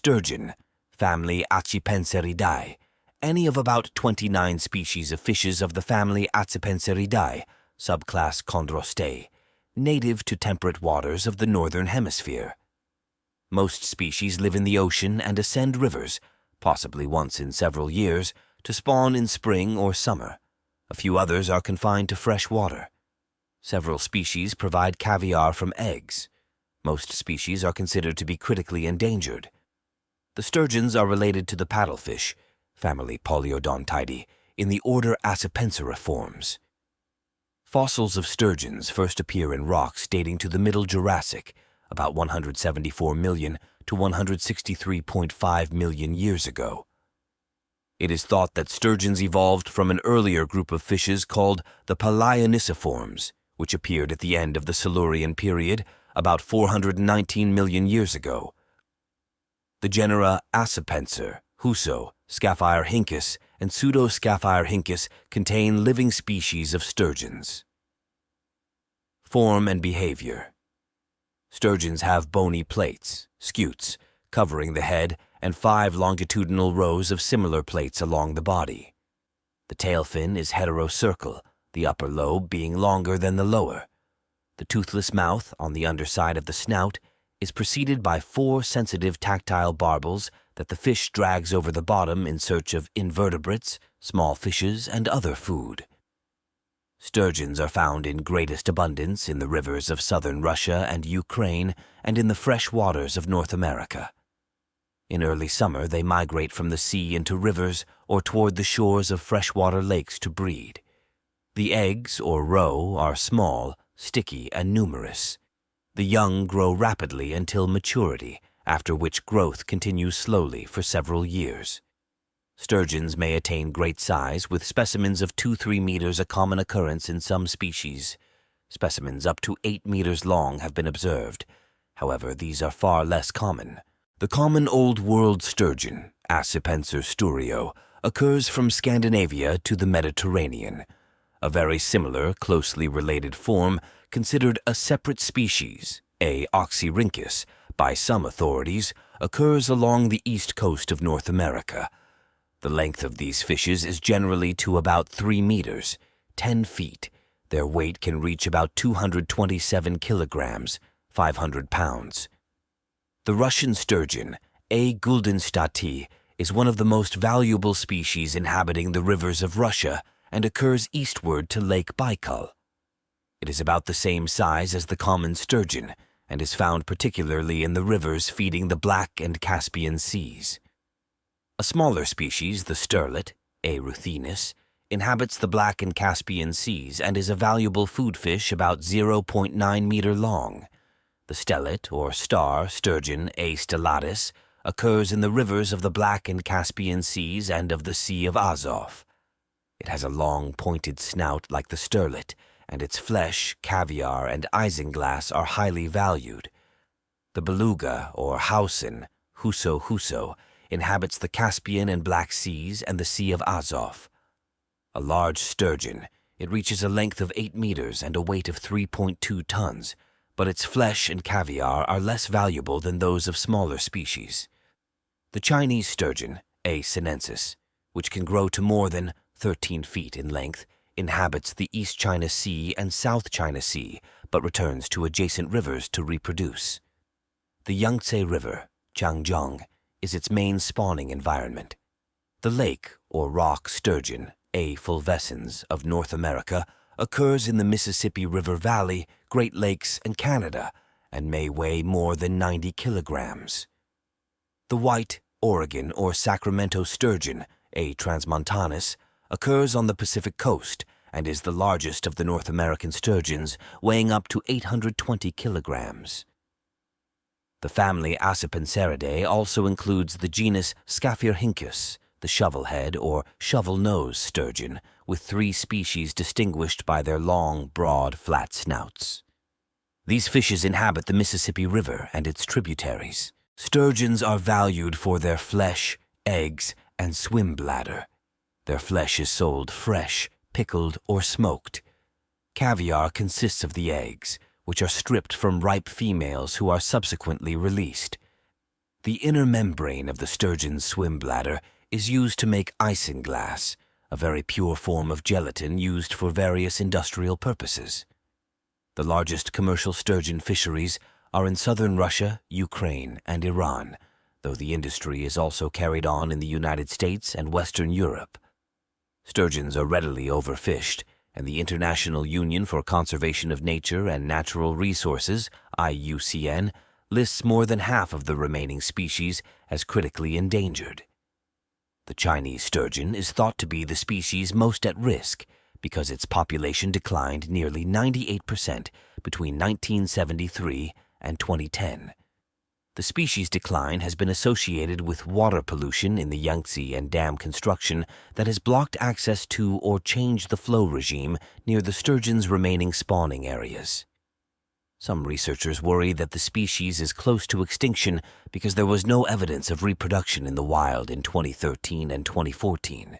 Sturgeon, family Acipenseridae, any of about 29 species of fishes of the family Acipenseridae, subclass Chondrostei, native to temperate waters of the Northern Hemisphere. Most species live in the ocean and ascend rivers, possibly once in several years, to spawn in spring or summer. A few others are confined to fresh water. Several species provide caviar from eggs. Most species are considered to be critically endangered. The sturgeons are related to the paddlefish, family Polyodontidae, in the order Acipenseriformes. Fossils of sturgeons first appear in rocks dating to the Middle Jurassic, about 174 million to 163.5 million years ago. It is thought that sturgeons evolved from an earlier group of fishes called the Palaeonisciforms, which appeared at the end of the Silurian Period, about 419 million years ago. The genera Acipenser, Huso, Scaphirhynchus, and Pseudoscaphirhynchus contain living species of sturgeons. Form and behavior. Sturgeons have bony plates, scutes, covering the head and 5 longitudinal rows of similar plates along the body. The tail fin is heterocercal, the upper lobe being longer than the lower. The toothless mouth on the underside of the snout is preceded by 4 sensitive tactile barbels that the fish drags over the bottom in search of invertebrates, small fishes, and other food. Sturgeons are found in greatest abundance in the rivers of southern Russia and Ukraine and in the fresh waters of North America. In early summer, they migrate from the sea into rivers or toward the shores of freshwater lakes to breed. The eggs, or roe, are small, sticky, and numerous. The young grow rapidly until maturity, after which growth continues slowly for several years. Sturgeons may attain great size, with specimens of 2-3 meters a common occurrence in some species. Specimens up to 8 meters long have been observed. However, these are far less common. The common Old World sturgeon, Acipenser sturio, occurs from Scandinavia to the Mediterranean. A very similar, closely related form, considered a separate species, A. Oxyrhynchus, by some authorities, occurs along the east coast of North America. The length of these fishes is generally to about 3 meters, 10 feet. Their weight can reach about 227 kilograms, 500 pounds. The Russian sturgeon, A. guldenstati, is one of the most valuable species inhabiting the rivers of Russia and occurs eastward to Lake Baikal. It is about the same size as the common sturgeon and is found particularly in the rivers feeding the Black and Caspian Seas. A smaller species, the sterlet, A. ruthinus, inhabits the Black and Caspian Seas and is a valuable food fish about 0.9 meter long. The stellate, or star, sturgeon, A. stellatus, occurs in the rivers of the Black and Caspian Seas and of the Sea of Azov. It has a long, pointed snout like the sterlet, and its flesh, caviar, and isinglass are highly valued. The beluga, or hausen, Huso, inhabits the Caspian and Black Seas and the Sea of Azov. A large sturgeon, it reaches a length of 8 meters and a weight of 3.2 tons, but its flesh and caviar are less valuable than those of smaller species. The Chinese sturgeon, A. sinensis, which can grow to more than 13 feet in length, inhabits the East China Sea and South China Sea, but returns to adjacent rivers to reproduce. The Yangtze River, Changjiang, is its main spawning environment. The lake, or rock sturgeon, A. fulvescens, of North America, occurs in the Mississippi River Valley, Great Lakes, and Canada, and may weigh more than 90 kilograms. The white, Oregon, or Sacramento sturgeon, A. transmontanus, occurs on the Pacific coast and is the largest of the North American sturgeons, weighing up to 820 kilograms. The family Acipenseridae also includes the genus Scaphirhynchus, the shovelhead or shovel-nosed sturgeon, with 3 species distinguished by their long, broad, flat snouts. These fishes inhabit the Mississippi River and its tributaries. Sturgeons are valued for their flesh, eggs, and swim bladder. Their flesh is sold fresh, pickled, or smoked. Caviar consists of the eggs, which are stripped from ripe females who are subsequently released. The inner membrane of the sturgeon's swim bladder is used to make isinglass, a very pure form of gelatin used for various industrial purposes. The largest commercial sturgeon fisheries are in southern Russia, Ukraine, and Iran, though the industry is also carried on in the United States and Western Europe. Sturgeons are readily overfished, and the International Union for Conservation of Nature and Natural Resources, IUCN, lists more than half of the remaining species as critically endangered. The Chinese sturgeon is thought to be the species most at risk because its population declined nearly 98% between 1973 and 2010. The species decline has been associated with water pollution in the Yangtze and dam construction that has blocked access to or changed the flow regime near the sturgeon's remaining spawning areas. Some researchers worry that the species is close to extinction because there was no evidence of reproduction in the wild in 2013 and 2014.